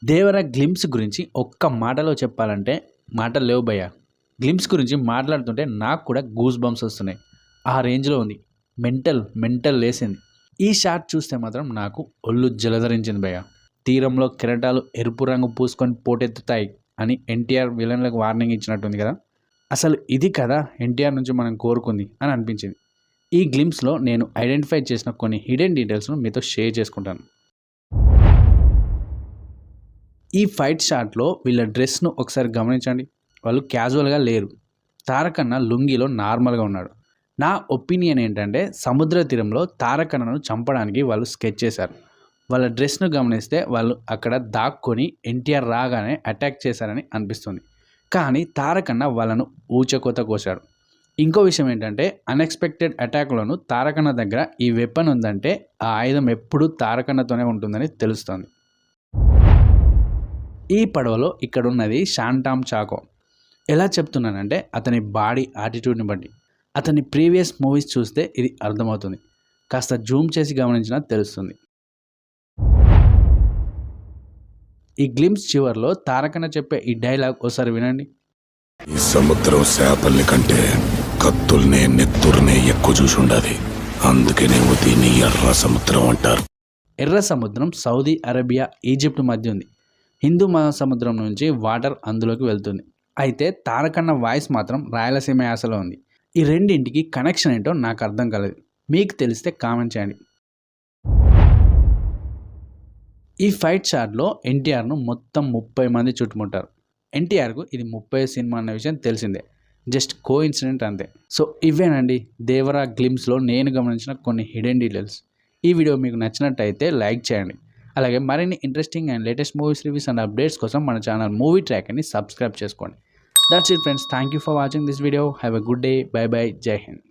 దేవర glimpse గురించి ఒక్క మాటలో చెప్పాలంటే మాటలు లేవు భయ్య. గ్లింప్స్ గురించి మాట్లాడుతుంటే నాకు కూడా గూస్ బంప్స్ వస్తున్నాయి. ఆ రేంజ్లో ఉంది. మెంటల్ లేసింది. ఈ షాట్ చూస్తే మాత్రం నాకు ఒళ్ళు జలధరించింది భయ్య. తీరంలో కెరటాలు ఎరుపు రంగు పూసుకొని పోటెత్తుతాయి అని ఎన్టీఆర్ విలన్లకు వార్నింగ్ ఇచ్చినట్టుంది కదా. అసలు ఇది కదా ఎన్టీఆర్ నుంచి మనం కోరుకుంది అని అనిపించింది. ఈ గ్లింప్స్లో నేను ఐడెంటిఫై చేసిన కొన్ని హిడెన్ డీటెయిల్స్ను మీతో షేర్ చేసుకుంటాను. ఈ ఫైట్ షాట్లో వీళ్ళ డ్రెస్ను ఒకసారి గమనించండి. వాళ్ళు క్యాజువల్గా లేరు. తారకన్న లుంగిలో నార్మల్గా ఉన్నాడు. నా ఒపీనియన్ ఏంటంటే సముద్ర తీరంలో తారకన్నను చంపడానికి వాళ్ళు స్కెచ్ చేశారు. వాళ్ళ డ్రెస్ను గమనిస్తే వాళ్ళు అక్కడ దాక్కొని ఎన్టీఆర్ రాగానే అటాక్ చేశారని అనిపిస్తుంది. కానీ తారకన్న వాళ్ళను ఊచకోత కోశాడు. ఇంకో విషయం ఏంటంటే అన్ఎక్స్పెక్టెడ్ అటాక్లను తారకన్న దగ్గర ఈ వెపన్ ఉందంటే ఆ ఆయుధం ఎప్పుడూ తారకన్నతోనే ఉంటుందని తెలుస్తుంది. ఈ పడవలో ఇక్కడ ఉన్నది శాంటామ్ చాకో. ఎలా చెప్తున్నానంటే అతని బాడీ యాటిట్యూడ్ని బట్టి, అతని ప్రీవియస్ మూవీస్ చూస్తే ఇది అర్థమవుతుంది. కాస్త జూమ్ చేసి గమనించినా తెలుస్తుంది. ఈ గ్లింప్స్ చివర్లో తారకన్న చెప్పే ఈ డైలాగ్ ఒకసారి వినండి. ఈ సముద్రం చేపల్ని కంటే కత్తుల్నే నెత్తుర్నే ఎక్కువ చూసి ఉండాలి. అందుకనే దీన్ని ఎర్ర సముద్రం అంటారు. ఎర్ర సముద్రం సౌదీ అరేబియా, ఈజిప్ట్ మధ్య ఉంది. హిందూ మహాసముద్రం నుంచి వాటర్ అందులోకి వెళ్తుంది. అయితే తారకన్న వాయిస్ మాత్రం రాయలసీమ యాసలో ఉంది. ఈ రెండింటికి కనెక్షన్ ఏంటో నాకు అర్థం కాలేదు. మీకు తెలిస్తే కామెంట్ చేయండి. ఈ ఫైట్ షాట్లో ఎన్టీఆర్ను మొత్తం 30 మంది చుట్టుముట్టారు. ఎన్టీఆర్కు ఇది 30 సినిమా అన్న విషయం తెలిసిందే. జస్ట్ కో ఇన్సిడెంట్ అంతే. సో ఇవేనండి దేవరా గ్లింప్స్లో నేను గమనించిన కొన్ని హిడెన్ డీటెయిల్స్. ఈ వీడియో మీకు నచ్చినట్టయితే లైక్ చేయండి. అలాగే మరిన్ని interesting and latest movies reviews and updates కోసం మన ఛానల్ మూవీ ట్రాకర్ని సబ్స్క్రైబ్ చేసుకోండి. That's it friends. Thank you for watching this video. Have a good day. By by. జై హింద్.